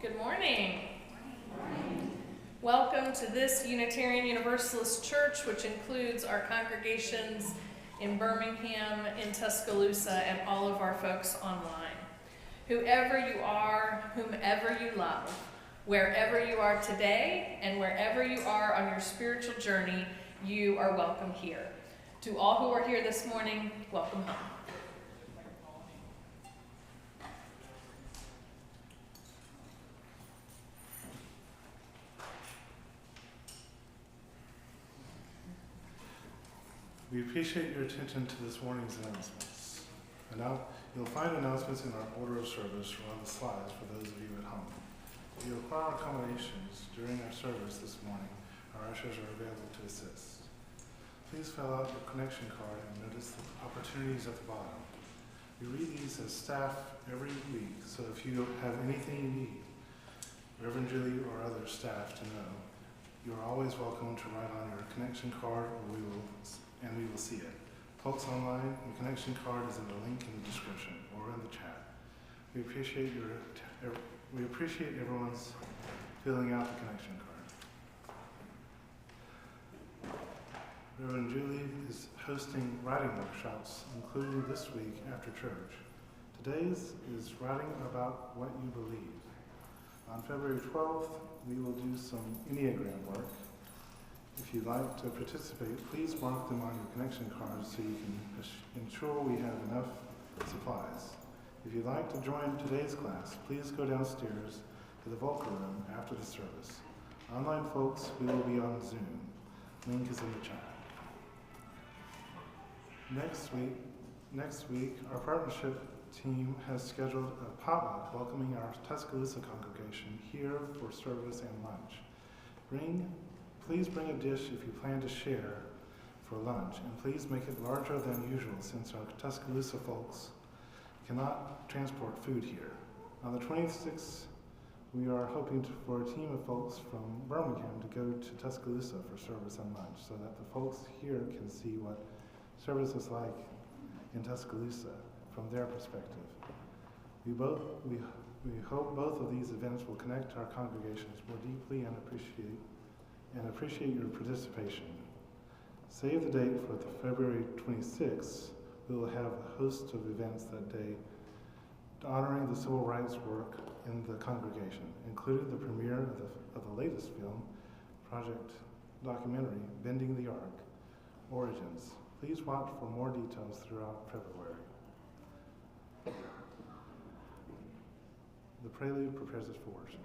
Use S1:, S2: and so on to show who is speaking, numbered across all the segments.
S1: Good morning. Welcome to this Unitarian Universalist Church, which includes our congregations in Birmingham, in Tuscaloosa, and all of our folks online. Whoever you are, whomever you love, wherever you are today, and wherever you are on your spiritual journey, you are welcome here. To all who are here this morning, welcome home.
S2: We appreciate your attention to this morning's announcements. And now you'll find announcements in our order of service or on the slides for those of you at home. If you require accommodations during our service this morning, our ushers are available to assist. Please fill out your connection card and notice the opportunities at the bottom. We read these as staff every week, so if you have anything you need, Reverend Julie or other staff to know, you are always welcome to write on your connection card and we will see it. Folks online, the connection card is in the link in the description or in the chat. We appreciate everyone's filling out the connection card. Reverend Julie is hosting writing workshops, including this week after church. Today's is writing about what you believe. On February 12th, we will do some Enneagram work. If you'd like to participate, please mark them on your connection cards so you can ensure we have enough supplies. If you'd like to join today's class, please go downstairs to the Volker room after the service. Online folks, we will be on Zoom. Link is in the chat. Next week, our partnership team has scheduled a potluck welcoming our Tuscaloosa congregation here for service and lunch. Please bring a dish if you plan to share for lunch, and please make it larger than usual since our Tuscaloosa folks cannot transport food here. On the 26th, we are hoping for a team of folks from Birmingham to go to Tuscaloosa for service and lunch so that the folks here can see what service is like in Tuscaloosa from their perspective. We hope both of these events will connect our congregations more deeply and appreciate your participation. Save the date for the February 26th. We will have a host of events that day honoring the civil rights work in the congregation, including the premiere of the latest film, project documentary, Bending the Arc, Origins. Please watch for more details throughout February. The prelude prepares us for worship.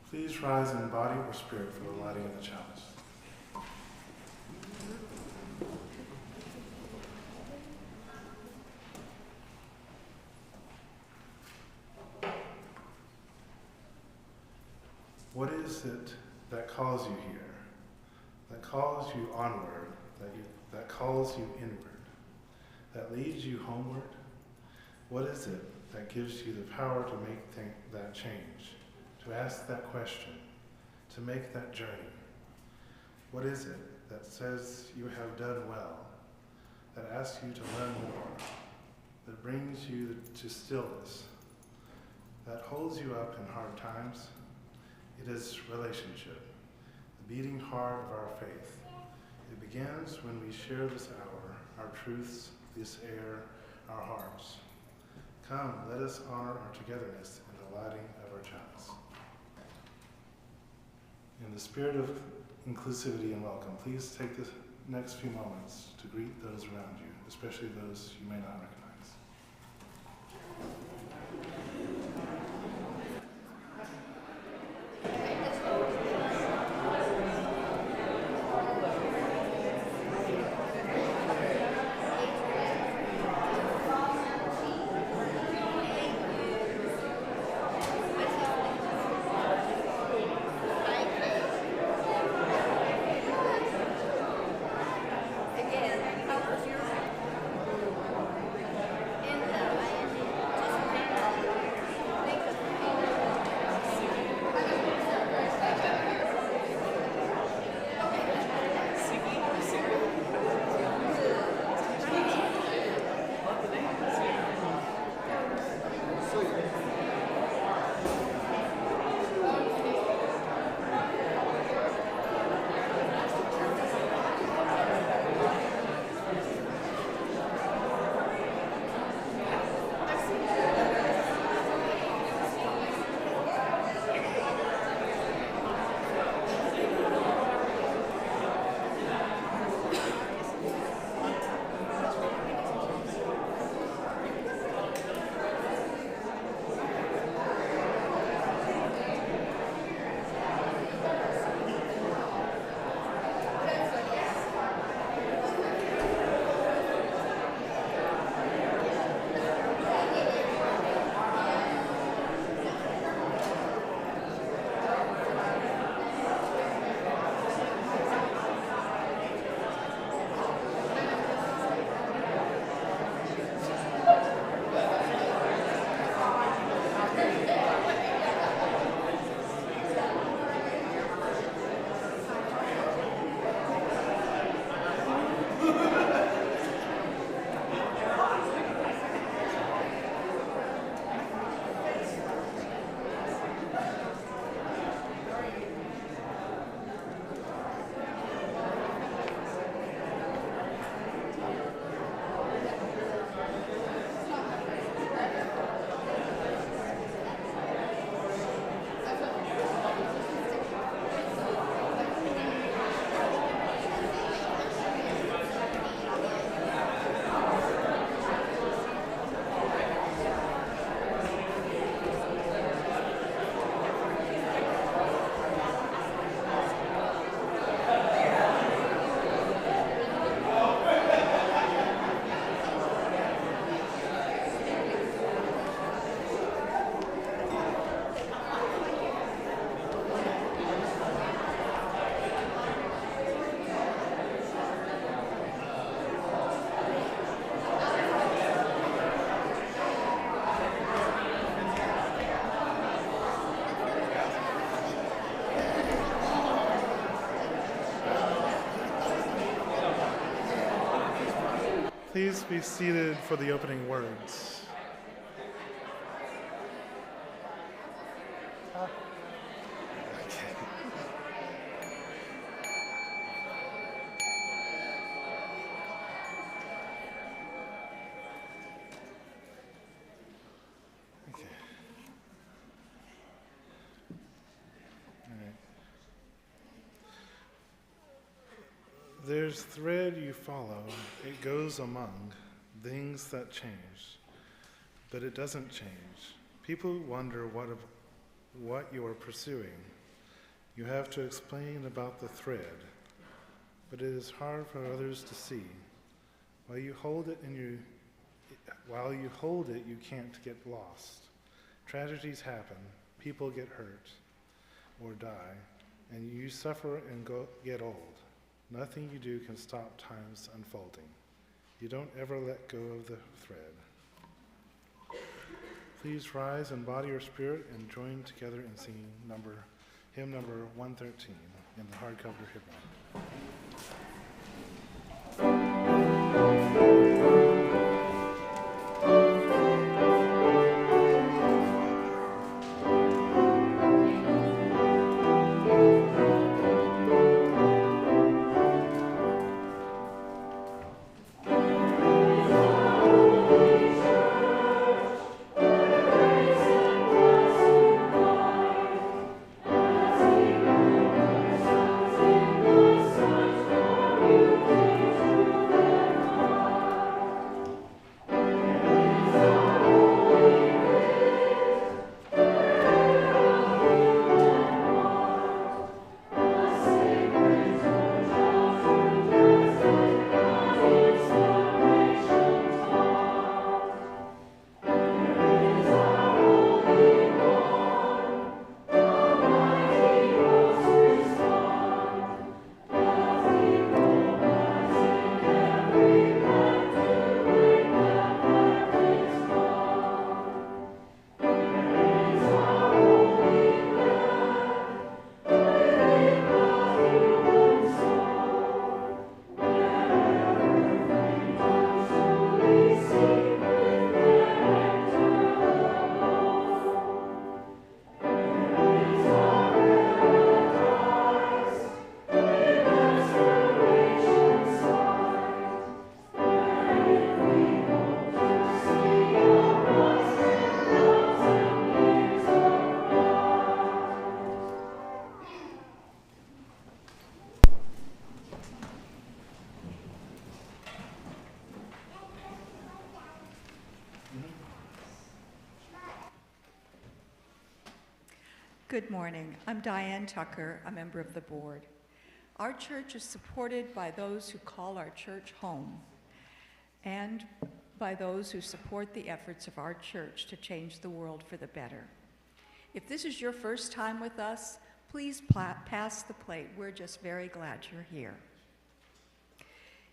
S2: Please rise in body or spirit for the lighting of the chalice. What is it that calls you here, that calls you onward, that calls you inward, that leads you homeward? What is it that gives you the power to make that change, to ask that question, to make that journey? What is it that says you have done well, that asks you to learn more, that brings you to stillness, that holds you up in hard times? It is relationship, the beating heart of our faith. It begins when we share this hour, our truths, this air, our hearts. Come, let us honor our togetherness in the lighting of our chalice. In the spirit of inclusivity and welcome, please take the next few moments to greet those around you, especially those you may not recognize. Please be seated for the opening words. There's thread you follow, it goes among things that change, but it doesn't change. People wonder what you are pursuing. You have to explain about the thread, but it is hard for others to see. While you hold it, you can't get lost. Tragedies happen, people get hurt or die, and you suffer and get old. Nothing you do can stop time's unfolding. You don't ever let go of the Please rise and body your spirit and join together in singing hymn number 113 in the hardcover hymnal.
S3: Good morning. I'm Diane Tucker, a member of the board. Our church is supported by those who call our church home and by those who support the efforts of our church to change the world for the better. If this is your first time with us, please pass the plate. We're just very glad you're here.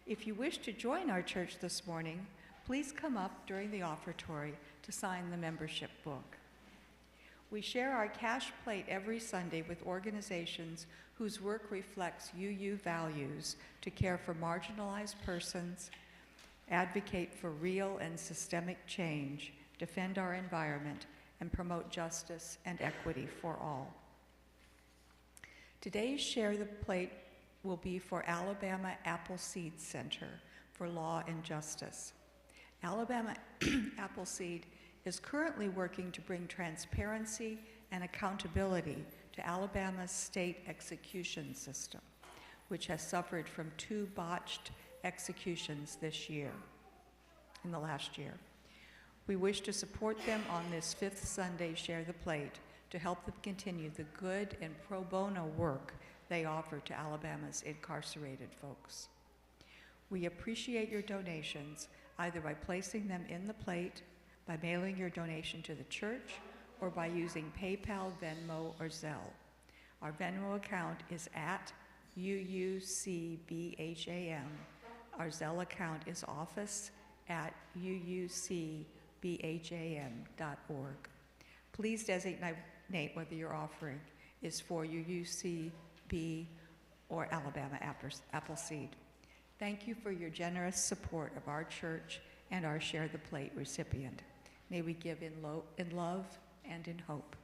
S3: If you wish to join our church this morning, please come up during the offertory to sign the membership book. We share our cash plate every Sunday with organizations whose work reflects UU values to care for marginalized persons, advocate for real and systemic change, defend our environment, and promote justice and equity for all. Today's Share the Plate will be for Alabama Appleseed Center for Law and Justice. Alabama Appleseed is currently working to bring transparency and accountability to Alabama's state execution system, which has suffered from 2 botched executions in the last year. We wish to support them on this 5th Sunday Share the Plate to help them continue the good and pro bono work they offer to Alabama's incarcerated folks. We appreciate your donations, either by placing them in the plate, by mailing your donation to the church, or by using PayPal, Venmo, or Zelle. Our Venmo account is at UUCBHAM. Our Zelle account is office@uucbham.org. Please designate whether your offering is for UUCB or Alabama Appleseed. Thank you for your generous support of our church and our Share the Plate recipient. May we give in love and in hope.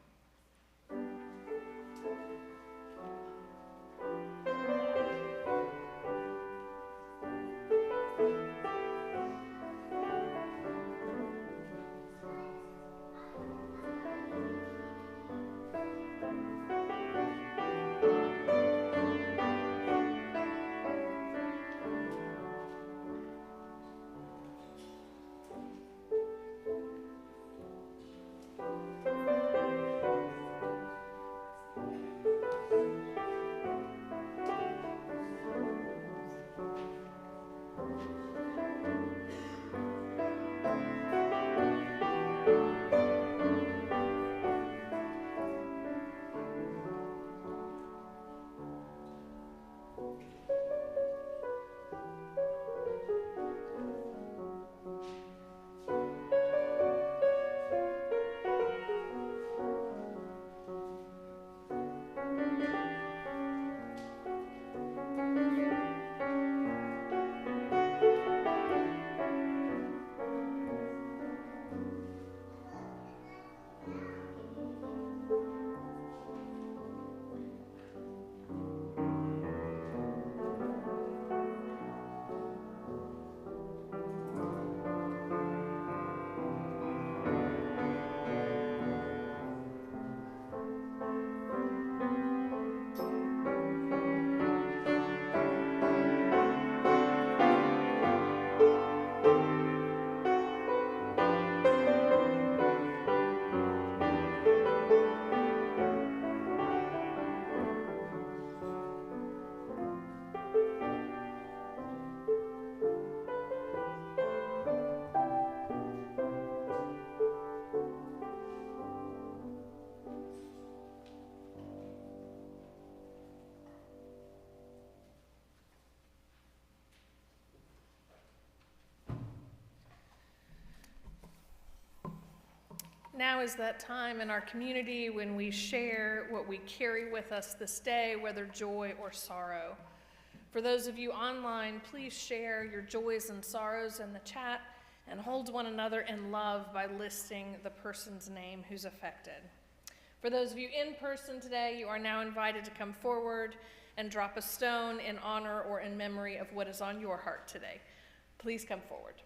S1: now is that time in our community when we share what we carry with us this day, whether joy or sorrow. For those of you online, please share your joys and sorrows in the chat and hold one another in love by listing the person's name who's affected. For those of you in person today, you are now invited to come forward and drop a stone in honor or in memory of what is on your heart today. Please come forward.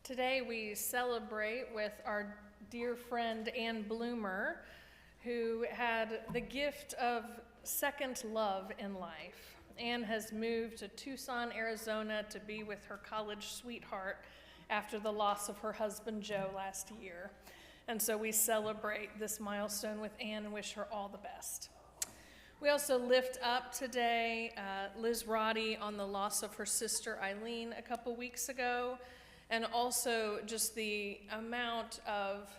S1: Today we celebrate with our dear friend Ann Bloomer, who had the gift of second love in life. Ann has moved to Tucson, Arizona to be with her college sweetheart after the loss of her husband Joe last year. And so we celebrate this milestone with Ann and wish her all the best. We also lift up today Liz Roddy on the loss of her sister Eileen a couple weeks ago, and also just the amount of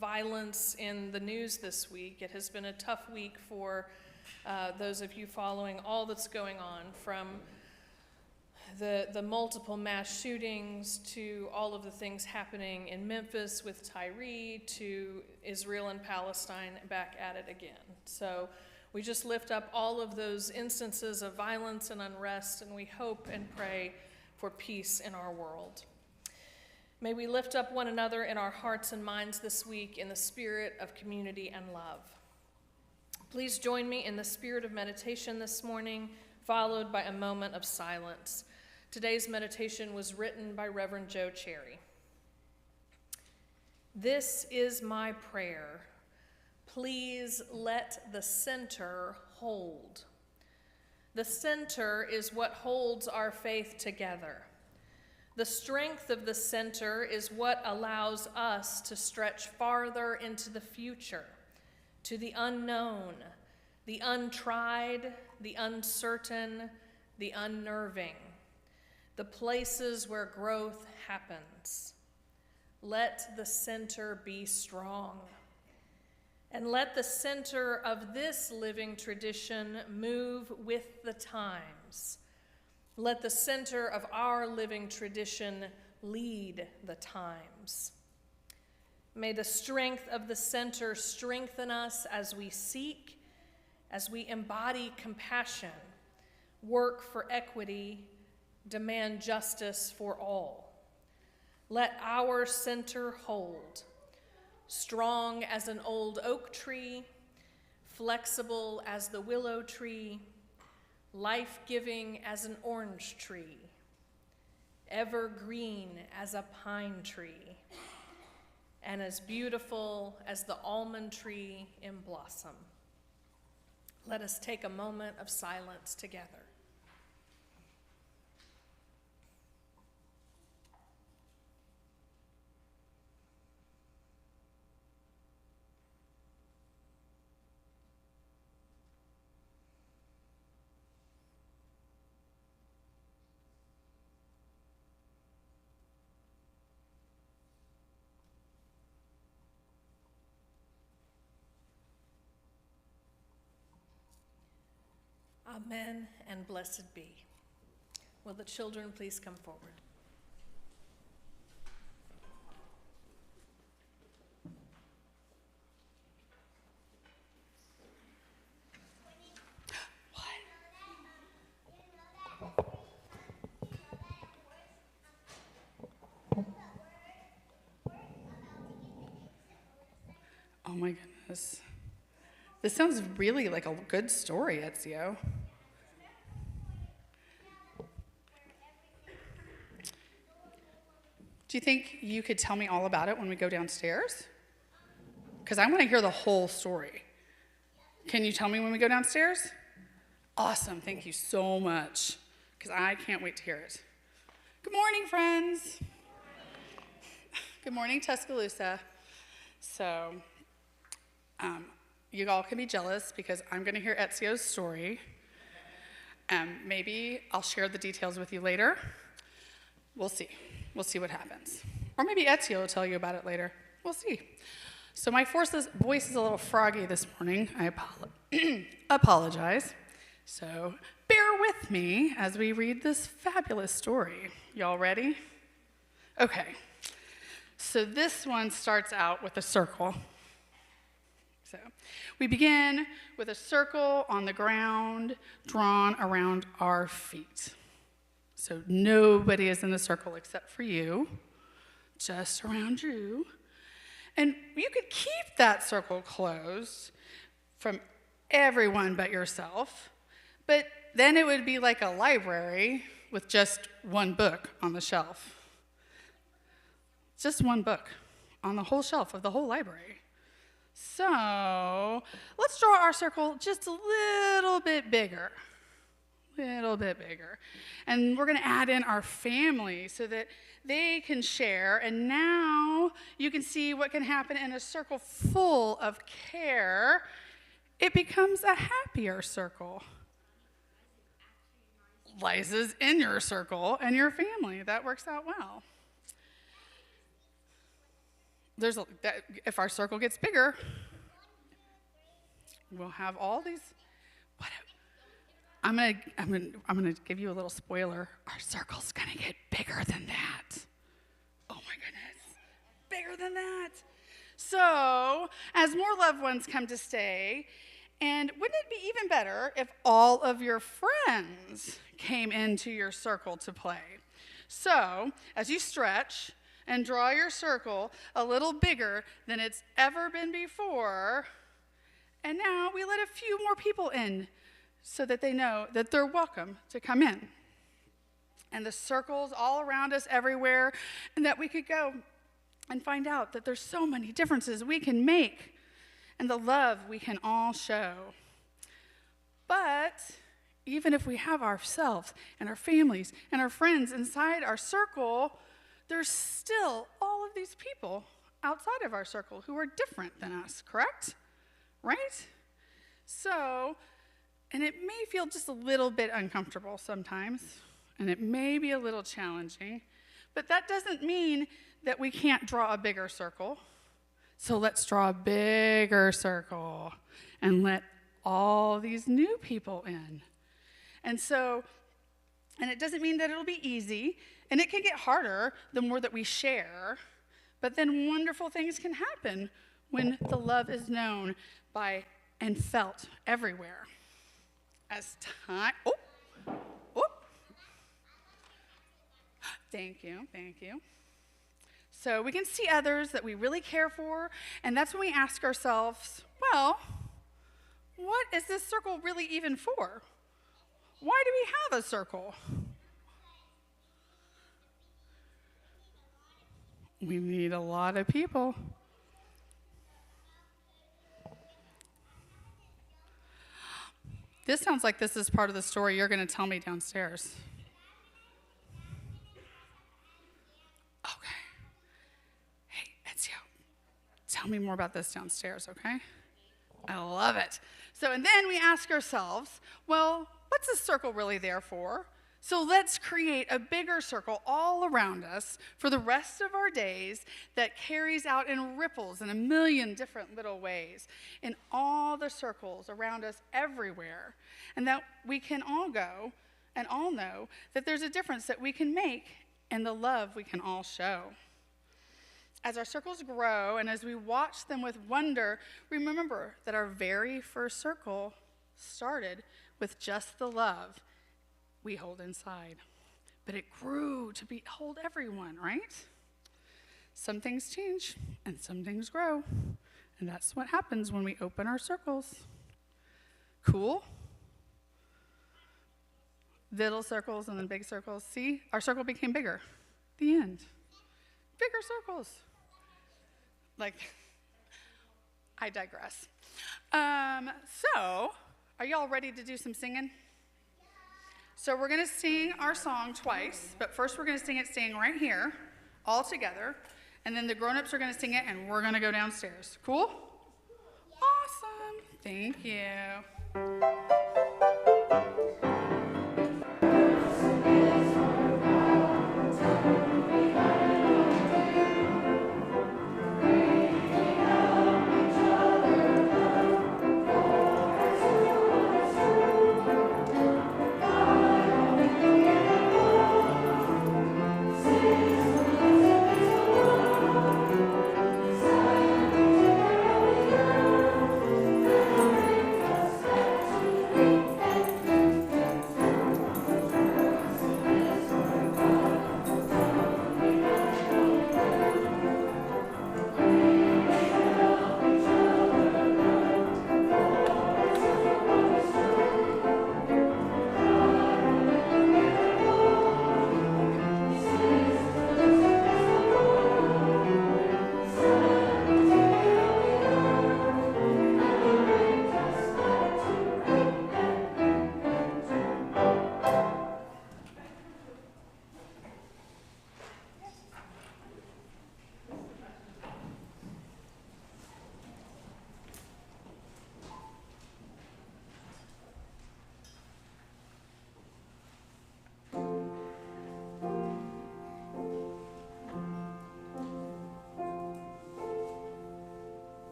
S1: violence in the news this week. It has been a tough week for those of you following all that's going on, from the multiple mass shootings to all of the things happening in Memphis with Tyree, to Israel and Palestine back at it again. So we just lift up all of those instances of violence and unrest, and we hope and pray for peace in our world. May we lift up one another in our hearts and minds this week in the spirit of community and love. Please join me in the spirit of meditation this morning, followed by a moment of silence. Today's meditation was written by Reverend Joe Cherry. This is my prayer. Please let the center hold. The center is what holds our faith together. The strength of the center is what allows us to stretch farther into the future, to the unknown, the untried, the uncertain, the unnerving, the places where growth happens. Let the center be strong. And let the center of this living tradition move with the times. Let the center of our living tradition lead the times. May the strength of the center strengthen us as we seek, as we embody compassion, work for equity, demand justice for all. Let our center hold, strong as an old oak tree, flexible as the willow tree, life-giving as an orange tree, evergreen as a pine tree, and as beautiful as the almond tree in blossom. Let us take a moment of silence together. Amen and blessed be. Will the children please come forward?
S4: Oh my goodness. This sounds really like a good story, Ezio. Do you think you could tell me all about it when we go downstairs? Because I want to hear the whole story. Can you tell me when we go downstairs? Awesome, thank you so much, because I can't wait to hear it. Good morning, friends. Good morning, Tuscaloosa. So, you all can be jealous because I'm going to hear Ezio's story. Maybe I'll share the details with you later. We'll see. We'll see what happens. Or maybe Ezio will tell you about it later. We'll see. So my voice is a little froggy this morning. I apologize. So bear with me as we read this fabulous story. Y'all ready? Okay. So this one starts out with a circle. So we begin with a circle on the ground drawn around our feet. So nobody is in the circle except for you, just around you. And you could keep that circle closed from everyone but yourself, but then it would be like a library with just one book on the shelf. Just one book on the whole shelf of the whole library. So let's draw our circle just a little bit bigger. And we're going to add in our family so that they can share. And now you can see what can happen in a circle full of care. It becomes a happier circle. Liza's in your circle and your family. That works out well. If our circle gets bigger, we'll have all these. I'm gonna give you a little spoiler. Our circle's gonna get bigger than that. Oh my goodness, bigger than that. So, as more loved ones come to stay, and wouldn't it be even better if all of your friends came into your circle to play? So, as you stretch and draw your circle a little bigger than it's ever been before, and now we let a few more people in so that they know that they're welcome to come in. And the circles all around us everywhere, and that we could go and find out that there's so many differences we can make and the love we can all show. But even if we have ourselves and our families and our friends inside our circle, there's still all of these people outside of our circle who are different than us, correct? Right? So, and it may feel just a little bit uncomfortable sometimes, and it may be a little challenging, but that doesn't mean that we can't draw a bigger circle. So let's draw a bigger circle and let all these new people in. And it doesn't mean that it'll be easy, and it can get harder the more that we share, but then wonderful things can happen when the love is known by and felt everywhere. As time, thank you. So we can see others that we really care for, and that's when we ask ourselves, well, what is this circle really even for? Why do we have a circle? We need a lot of people. This sounds like this is part of the story you're going to tell me downstairs. Okay. Hey, Ezio, tell me more about this downstairs, okay? I love it. So, and then we ask ourselves, well, what's this circle really there for? So let's create a bigger circle all around us for the rest of our days that carries out in ripples in a million different little ways in all the circles around us everywhere. And that we can all go and all know that there's a difference that we can make and the love we can all show. As our circles grow and as we watch them with wonder, remember that our very first circle started with just the love we hold inside. But it grew to hold everyone, right? Some things change and some things grow. And that's what happens when we open our circles. Cool? Little circles and then big circles. See, our circle became bigger. The end. Bigger circles. Like, I digress. So, are y'all ready to do some singing? So we're going to sing our song twice, but first we're going to sing it staying right here, all together, and then the grown-ups are going to sing it, and we're going to go downstairs. Cool? Awesome. Thank you.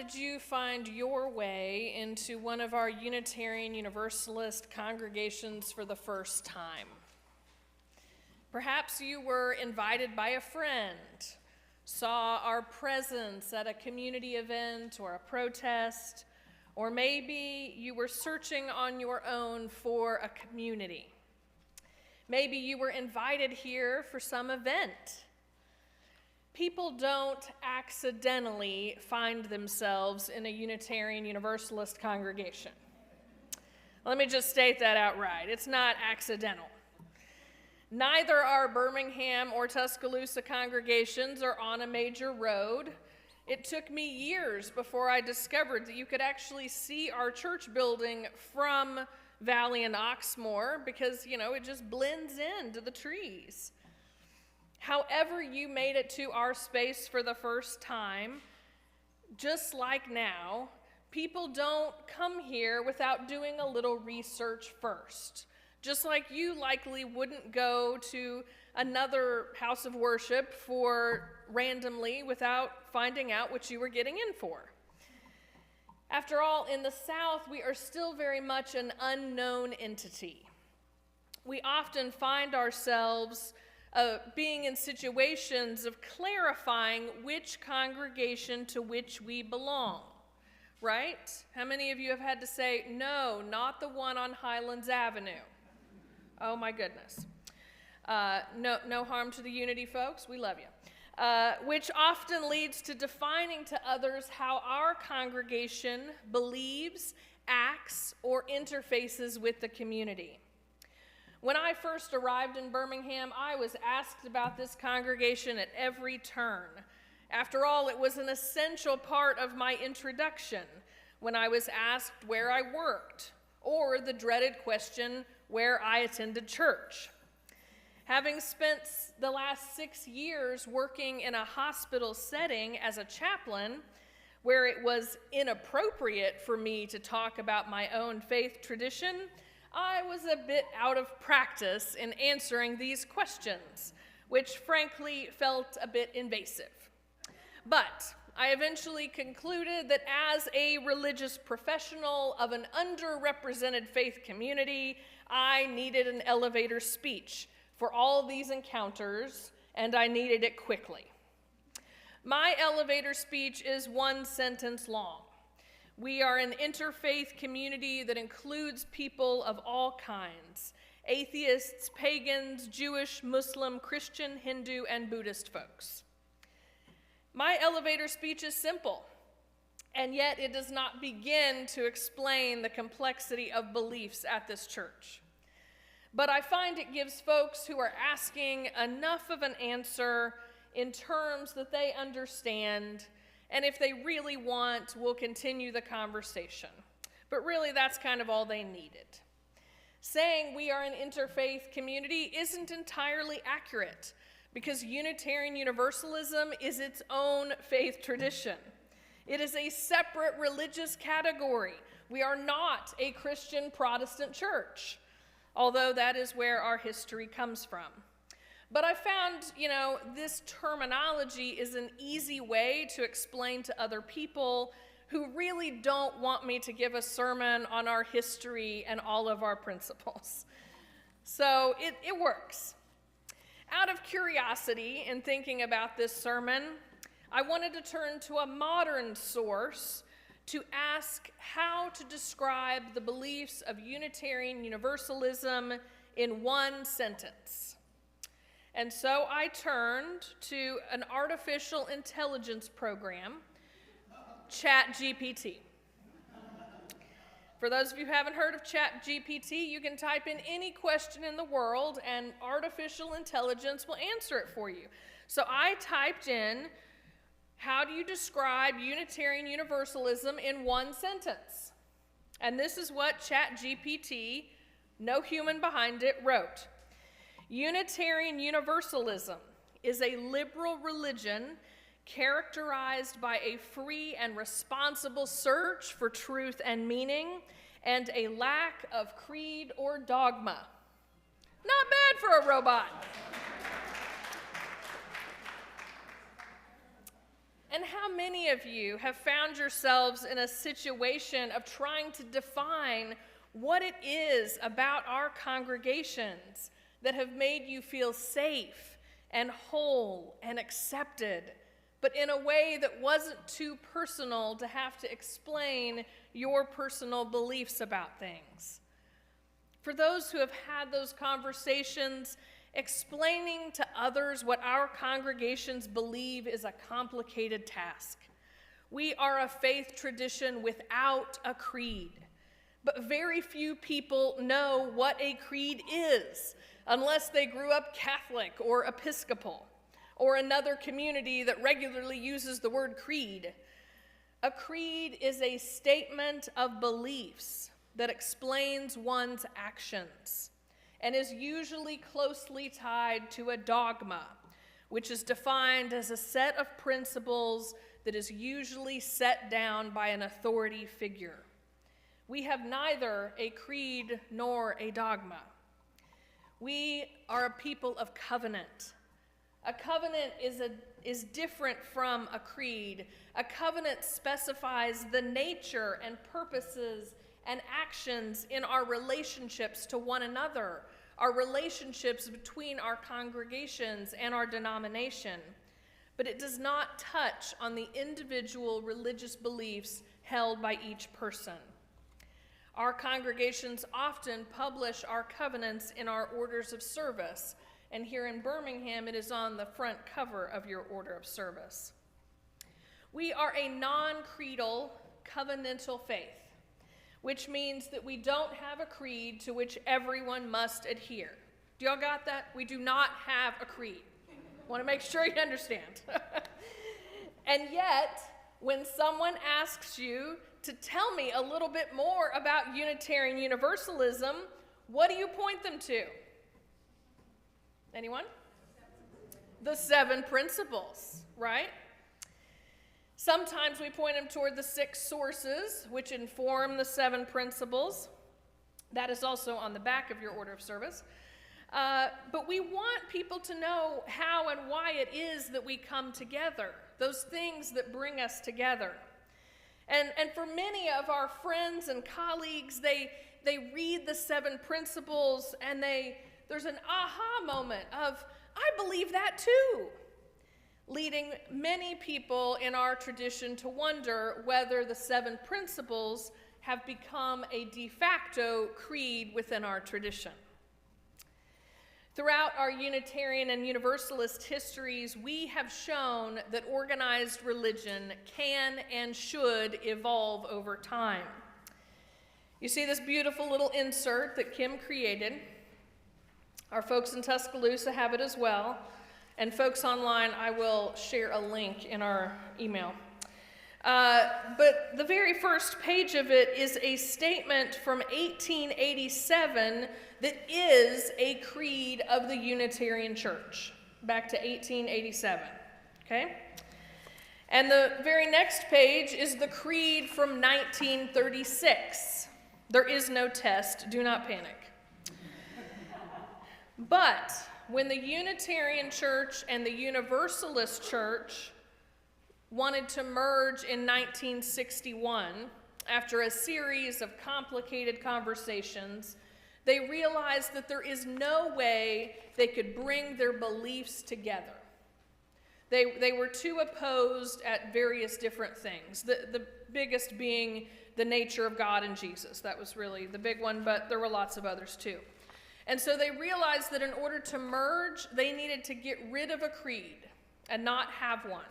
S1: did you find your way into one of our Unitarian Universalist congregations for the first time? Perhaps you were invited by a friend, saw our presence at a community event or a protest, or maybe you were searching on your own for a community. Maybe you were invited here for some event. People don't accidentally find themselves in a Unitarian Universalist congregation. Let me just state that outright. It's not accidental. Neither our Birmingham or Tuscaloosa congregations are on a major road. It took me years before I discovered that you could actually see our church building from Valley and Oxmoor because, it just blends into the trees. However you made it to our space for the first time, just like now, people don't come here without doing a little research first. Just like you likely wouldn't go to another house of worship randomly without finding out what you were getting in for. After all, in the South, we are still very much an unknown entity. We often find ourselves being in situations of clarifying which congregation to which we belong, right? How many of you have had to say, no, not the one on Highlands Avenue? Oh my goodness. No harm to the Unity folks, we love you. Which often leads to defining to others how our congregation believes, acts, or interfaces with the community. When I first arrived in Birmingham, I was asked about this congregation at every turn. After all, it was an essential part of my introduction when I was asked where I worked, or the dreaded question, where I attended church. Having spent the last 6 years working in a hospital setting as a chaplain, where it was inappropriate for me to talk about my own faith tradition, I was a bit out of practice in answering these questions, which frankly felt a bit invasive. But I eventually concluded that as a religious professional of an underrepresented faith community, I needed an elevator speech for all these encounters, and I needed it quickly. My elevator speech is 1 sentence long. We are an interfaith community that includes people of all kinds: atheists, pagans, Jewish, Muslim, Christian, Hindu, and Buddhist folks. My elevator speech is simple, and yet it does not begin to explain the complexity of beliefs at this church. But I find it gives folks who are asking enough of an answer in terms that they understand, and if they really want, we'll continue the conversation. But really, that's kind of all they needed. Saying we are an interfaith community isn't entirely accurate, because Unitarian Universalism is its own faith tradition. It is a separate religious category. We are not a Christian Protestant church, although that is where our history comes from. But I found, this terminology is an easy way to explain to other people who really don't want me to give a sermon on our history and all of our principles. So it works. Out of curiosity in thinking about this sermon, I wanted to turn to a modern source to ask how to describe the beliefs of Unitarian Universalism in 1 sentence. And so I turned to an artificial intelligence program, ChatGPT. For those of you who haven't heard of ChatGPT, you can type in any question in the world and artificial intelligence will answer it for you. So I typed in, how do you describe Unitarian Universalism in 1 sentence? And this is what ChatGPT, no human behind it, wrote. Unitarian Universalism is a liberal religion characterized by a free and responsible search for truth and meaning, and a lack of creed or dogma. Not bad for a robot. And how how many of you have found yourselves in a situation of trying to define what it is about our congregations that have made you feel safe and whole and accepted, but in a way that wasn't too personal to have to explain your personal beliefs about things? For those who have had those conversations, explaining to others what our congregations believe is a complicated task. We are a faith tradition without a creed, but very few people know what a creed is unless they grew up Catholic or Episcopal or another community that regularly uses the word creed. A creed is a statement of beliefs that explains one's actions and is usually closely tied to a dogma, which is defined as a set of principles that is usually set down by an authority figure. We have neither a creed nor a dogma. We are a people of covenant. A covenant is different from a creed. A covenant specifies the nature and purposes and actions in our relationships to one another, our relationships between our congregations and our denomination. But it does not touch on the individual religious beliefs held by each person. Our congregations often publish our covenants in our orders of service, and here in Birmingham, it is on the front cover of your order of service. We are a non-creedal covenantal faith, which means that we don't have a creed to which everyone must adhere. Do y'all got that? We do not have a creed. Want to make sure you understand. And yet, when someone asks you to tell me a little bit more about Unitarian Universalism, what do you point them to? Anyone? The 7 principles, right? Sometimes we point them toward the 6 sources which inform the 7 principles. That is also on the back of your order of service. But we want people to know how and why it is that we come together, those things that bring us together. And for many of our friends and colleagues, they read the 7 principles and there's an aha moment of, I believe that too, leading many people in our tradition to wonder whether the 7 principles have become a de facto creed within our tradition. Throughout our Unitarian and Universalist histories, we have shown that organized religion can and should evolve over time. You see this beautiful little insert that Kim created. Our folks in Tuscaloosa have it as well. And folks online, I will share a link in our email. But the very first page of it is a statement from 1887 that is a creed of the Unitarian Church, back to 1887, okay? And the very next page is the creed from 1936. There is no test, do not panic. But when the Unitarian Church and the Universalist Church wanted to merge in 1961, after a series of complicated conversations, they realized that there is no way they could bring their beliefs together. They were too opposed at various different things, the biggest being the nature of God and Jesus. That was really the big one, but there were lots of others too. And so they realized that in order to merge, they needed to get rid of a creed and not have one,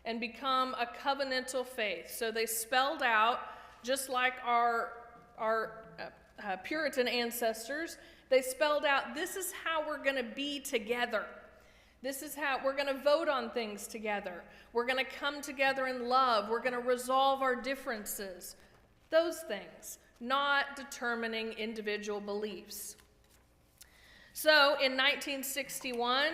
S1: and become a covenantal faith. So they spelled out, just like our Puritan ancestors, they spelled out, this is how we're going to be together. This is how we're going to vote on things together. We're going to come together in love. We're going to resolve our differences. Those things, not determining individual beliefs. So in 1961,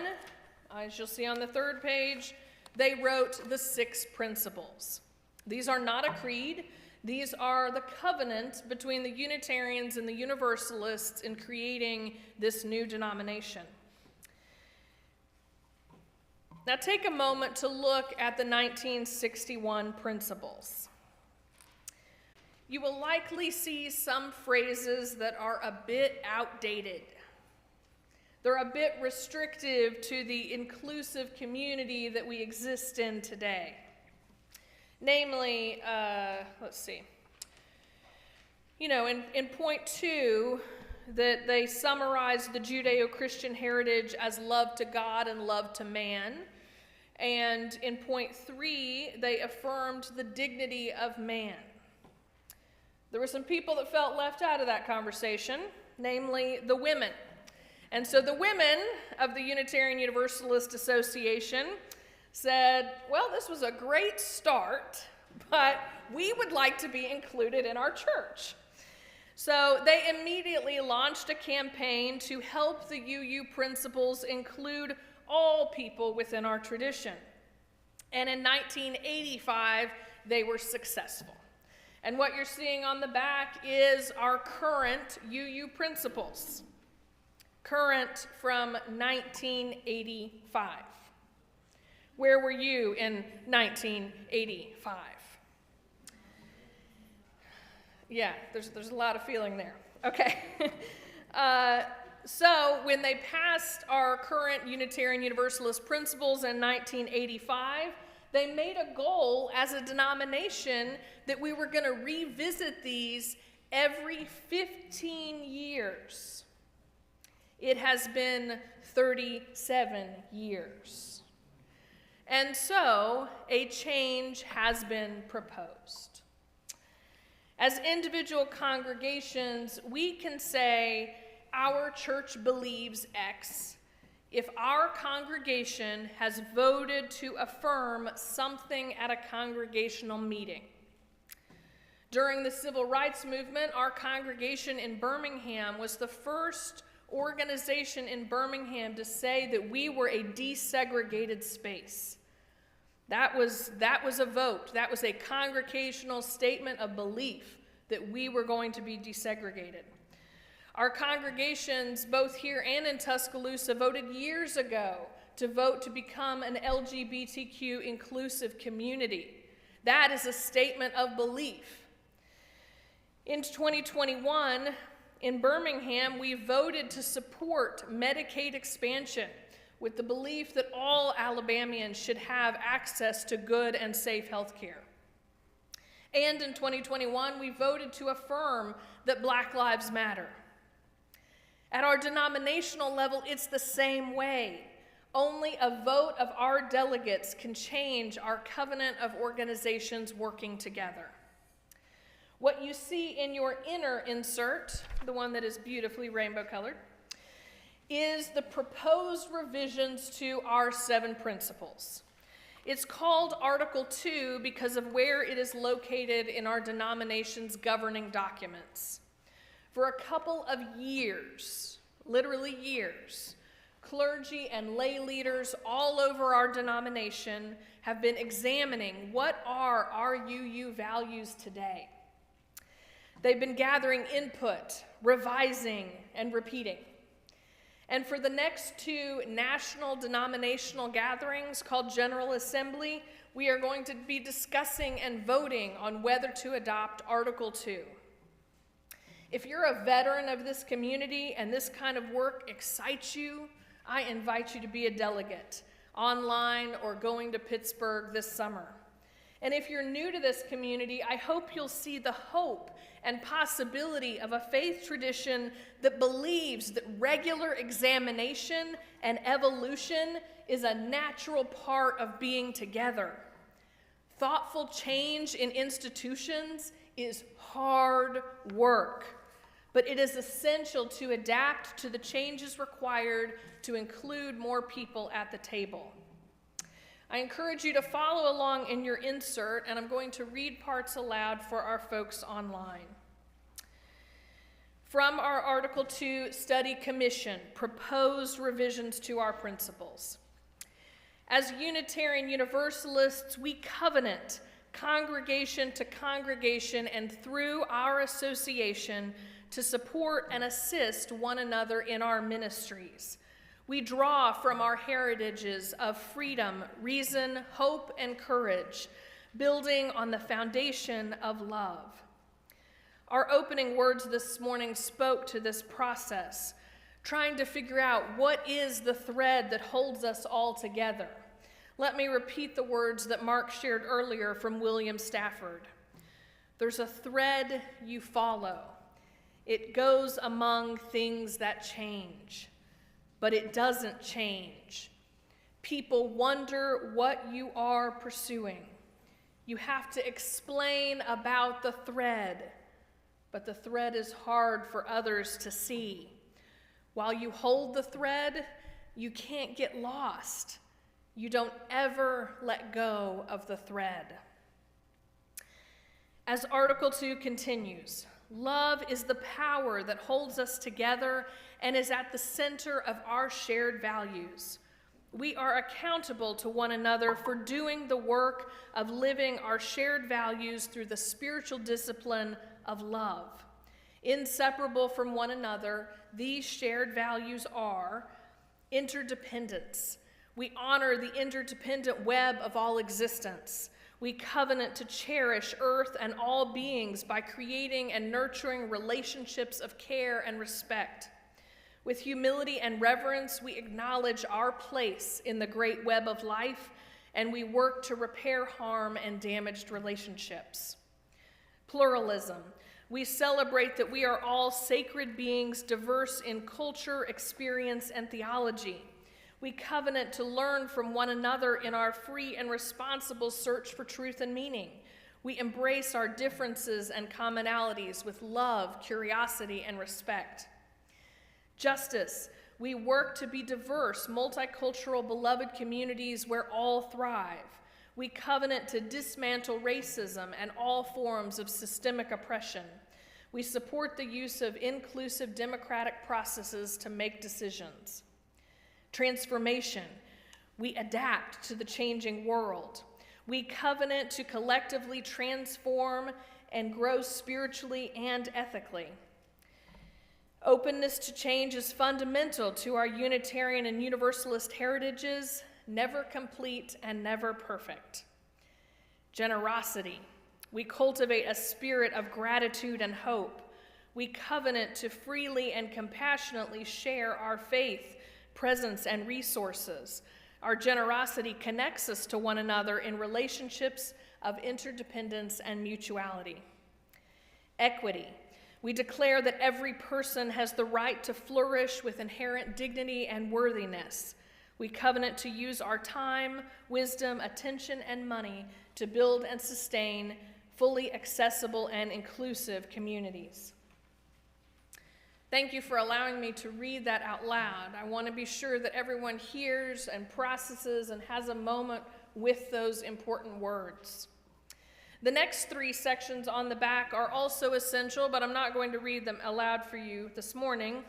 S1: as you'll see on the 3rd page, they wrote the 6 principles. These are not a creed. These are the covenant between the Unitarians and the Universalists in creating this new denomination. Now take a moment to look at the 1961 principles. You will likely see some phrases that are a bit outdated. They're a bit restrictive to the inclusive community that we exist in today. Namely, let's see. In point 2, that they summarized the Judeo-Christian heritage as love to God and love to man. And in point 3, they affirmed the dignity of man. There were some people that felt left out of that conversation, namely the women. And so the women of the Unitarian Universalist Association said, well, this was a great start, but we would like to be included in our church. So they immediately launched a campaign to help the UU principles include all people within our tradition. And in 1985, they were successful. And what you're seeing on the back is our current UU principles. Current from 1985. Where were you in 1985? Yeah, there's a lot of feeling there. Okay. So when they passed our current Unitarian Universalist principles in 1985, they made a goal as a denomination that we were going to revisit these every 15 years. It has been 37 years. And so a change has been proposed. As individual congregations, we can say our church believes X if our congregation has voted to affirm something at a congregational meeting. During the Civil Rights Movement, our congregation in Birmingham was the first organization in Birmingham to say that we were a desegregated space. That was a vote. That was a congregational statement of belief that we were going to be desegregated. Our congregations, both here and in Tuscaloosa, voted years ago to vote to become an LGBTQ inclusive community. That is a statement of belief. In 2021, in Birmingham, we voted to support Medicaid expansion with the belief that all Alabamians should have access to good and safe health care. And in 2021, we voted to affirm that Black Lives Matter. At our denominational level, it's the same way. Only a vote of our delegates can change our covenant of organizations working together. What you see in your inner insert, the one that is beautifully rainbow colored, is the proposed revisions to our 7 principles. It's called Article 2 because of where it is located in our denomination's governing documents. For a couple of years, literally years, clergy and lay leaders all over our denomination have been examining what are our UU values today. They've been gathering input, revising, and repeating. And for the next 2 national denominational gatherings called General Assembly, we are going to be discussing and voting on whether to adopt Article 2. If you're a veteran of this community and this kind of work excites you, I invite you to be a delegate, online or going to Pittsburgh this summer. And if you're new to this community, I hope you'll see the hope and possibility of a faith tradition that believes that regular examination and evolution is a natural part of being together. Thoughtful change in institutions is hard work, but it is essential to adapt to the changes required to include more people at the table. I encourage you to follow along in your insert, and I'm going to read parts aloud for our folks online. From our Article 2 Study Commission, proposed revisions to our principles. As Unitarian Universalists, we covenant congregation to congregation and through our association to support and assist one another in our ministries. We draw from our heritages of freedom, reason, hope, and courage, building on the foundation of love. Our opening words this morning spoke to this process, trying to figure out what is the thread that holds us all together. Let me repeat the words that Mark shared earlier from William Stafford. There's a thread you follow. It goes among things that change, but it doesn't change. People wonder what you are pursuing. You have to explain about the thread, but the thread is hard for others to see. While you hold the thread, you can't get lost. You don't ever let go of the thread. As Article 2 continues, love is the power that holds us together and is at the center of our shared values. We are accountable to one another for doing the work of living our shared values through the spiritual discipline of love. Inseparable from one another, these shared values are interdependence. We honor the interdependent web of all existence. We covenant to cherish earth and all beings by creating and nurturing relationships of care and respect. With humility and reverence, we acknowledge our place in the great web of life, and we work to repair harm and damaged relationships. Pluralism. We celebrate that we are all sacred beings, diverse in culture, experience, and theology. We covenant to learn from one another in our free and responsible search for truth and meaning. We embrace our differences and commonalities with love, curiosity, and respect. Justice. We work to be diverse, multicultural, beloved communities where all thrive. We covenant to dismantle racism and all forms of systemic oppression. We support the use of inclusive democratic processes to make decisions. Transformation. We adapt to the changing world. We covenant to collectively transform and grow spiritually and ethically. Openness to change is fundamental to our Unitarian and Universalist heritages, never complete and never perfect. Generosity. We cultivate a spirit of gratitude and hope. We covenant to freely and compassionately share our faith, presence, and resources. Our generosity connects us to one another in relationships of interdependence and mutuality. Equity. We declare that every person has the right to flourish with inherent dignity and worthiness. We covenant to use our time, wisdom, attention, and money to build and sustain fully accessible and inclusive communities. Thank you for allowing me to read that out loud. I want to be sure that everyone hears and processes and has a moment with those important words. The next three sections on the back are also essential, but I'm not going to read them aloud for you this morning.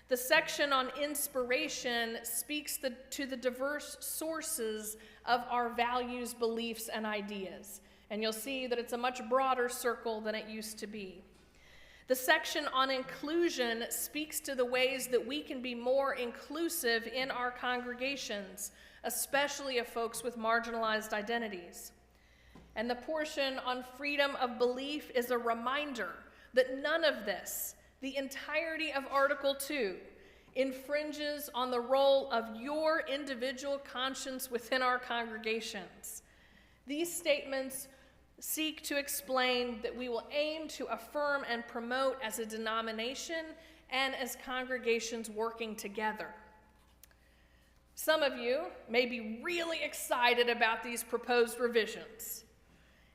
S1: The section on inspiration speaks to the diverse sources of our values, beliefs, and ideas. And you'll see that it's a much broader circle than it used to be. The section on inclusion speaks to the ways that we can be more inclusive in our congregations, especially of folks with marginalized identities. And the portion on freedom of belief is a reminder that none of this, the entirety of Article 2, infringes on the role of your individual conscience within our congregations. These statements seek to explain that we will aim to affirm and promote as a denomination and as congregations working together. Some of you may be really excited about these proposed revisions,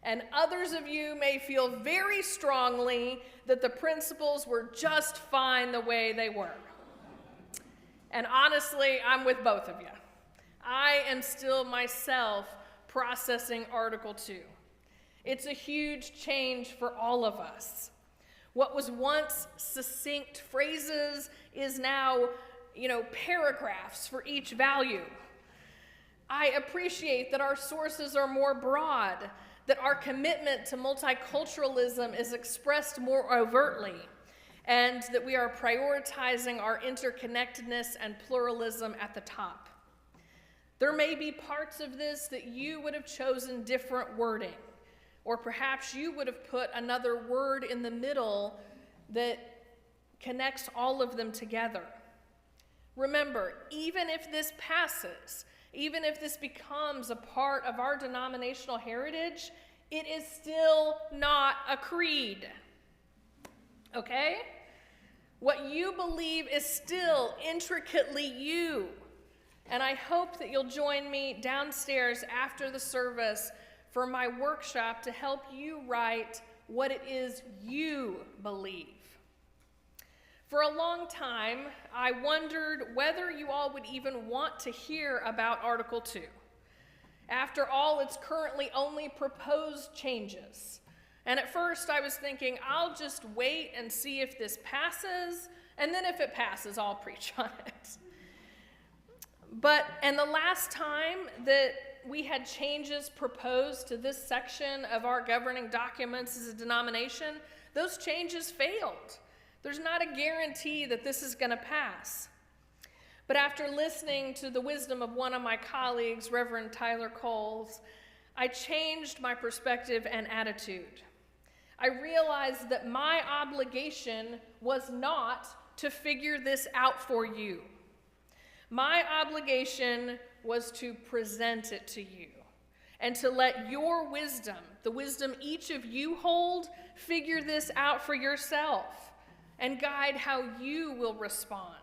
S1: and others of you may feel very strongly that the principles were just fine the way they were. And honestly, I'm with both of you. I am still myself processing Article 2. It's a huge change for all of us. What was once succinct phrases is now, paragraphs for each value. I appreciate that our sources are more broad, that our commitment to multiculturalism is expressed more overtly, and that we are prioritizing our interconnectedness and pluralism at the top. There may be parts of this that you would have chosen different wording, or perhaps you would have put another word in the middle that connects all of them together. Remember, even if this passes, even if this becomes a part of our denominational heritage, it is still not a creed. Okay? What you believe is still intricately you. And I hope that you'll join me downstairs after the service for my workshop to help you write what it is you believe. For a long time, I wondered whether you all would even want to hear about Article 2. After all, it's currently only proposed changes. And at first I was thinking, I'll just wait and see if this passes, and then if it passes, I'll preach on it. And the last time that we had changes proposed to this section of our governing documents as a denomination, those changes failed. There's not a guarantee that this is going to pass. But after listening to the wisdom of one of my colleagues, Reverend Tyler Coles, I changed my perspective and attitude. I realized that my obligation was not to figure this out for you. My obligation was to present it to you and to let your wisdom, the wisdom each of you hold, figure this out for yourself and guide how you will respond.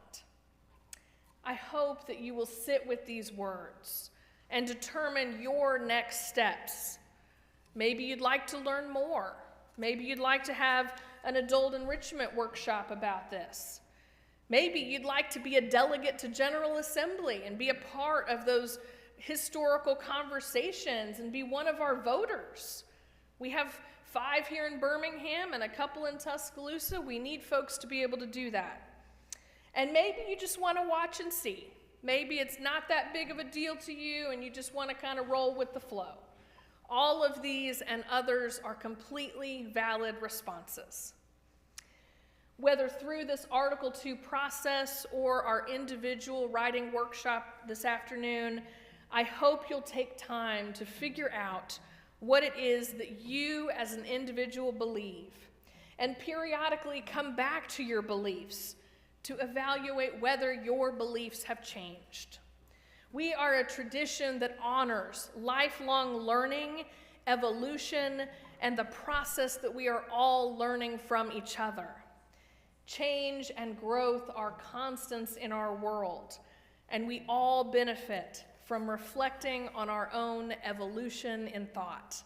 S1: I hope that you will sit with these words and determine your next steps. Maybe you'd like to learn more. Maybe you'd like to have an adult enrichment workshop about this. Maybe you'd like to be a delegate to General Assembly and be a part of those historical conversations and be one of our voters. We have 5 here in Birmingham and a couple in Tuscaloosa. We need folks to be able to do that. And maybe you just want to watch and see. Maybe it's not that big of a deal to you and you just want to kind of roll with the flow. All of these and others are completely valid responses. Whether through this Article 2 process or our individual writing workshop this afternoon, I hope you'll take time to figure out what it is that you as an individual believe, and periodically come back to your beliefs to evaluate whether your beliefs have changed. We are a tradition that honors lifelong learning, evolution, and the process that we are all learning from each other. Change and growth are constants in our world, and we all benefit from reflecting on our own evolution in thought.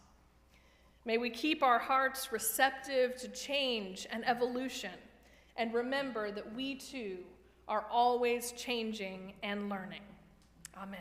S1: May we keep our hearts receptive to change and evolution, and remember that we too are always changing and learning. Amen.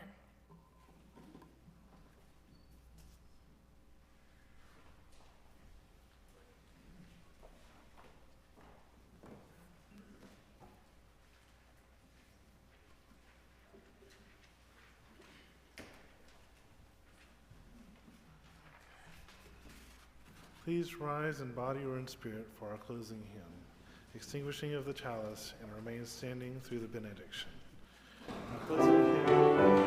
S2: Please rise in body or in spirit for our closing hymn, extinguishing of the chalice, and remain standing through the benediction. Our closing hymn.
S5: Amen.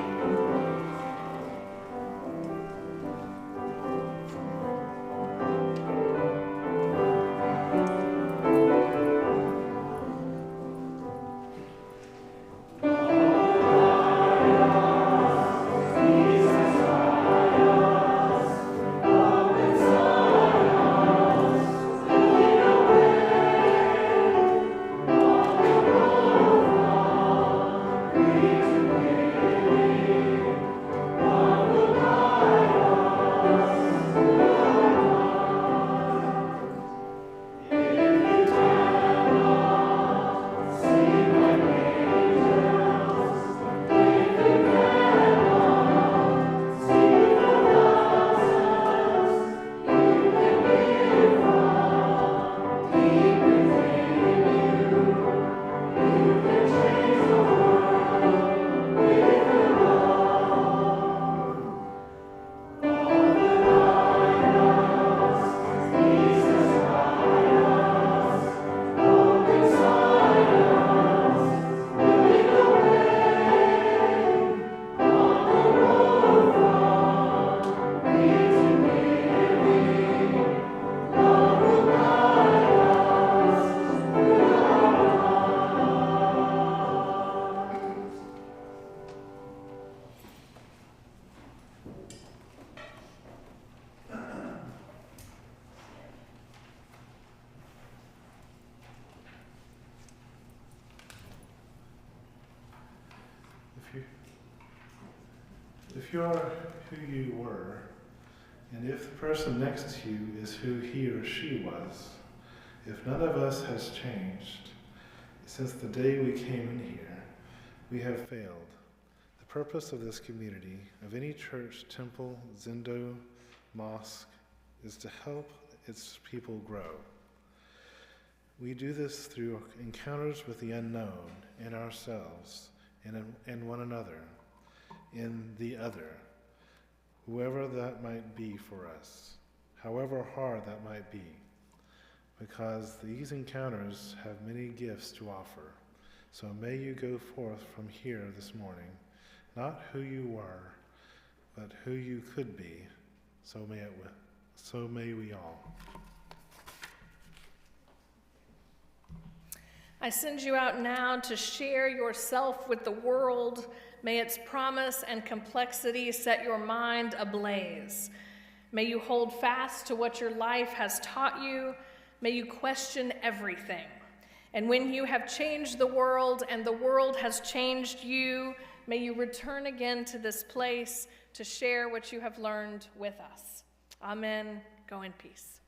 S2: If you're who you were, and if the person next to you is who he or she was, if none of us has changed since the day we came in here, we have failed. The purpose of this community, of any church, temple, zendo, mosque, is to help its people grow. We do this through encounters with the unknown in ourselves and one another, in the other, whoever that might be for us, however hard that might be, because these encounters have many gifts to offer. So may you go forth from here this morning, not who you were, but who you could be. So may we all.
S1: I send you out now to share yourself with the world. May its promise and complexity set your mind ablaze. May you hold fast to what your life has taught you. May you question everything. And when you have changed the world and the world has changed you, may you return again to this place to share what you have learned with us. Amen. Go in peace.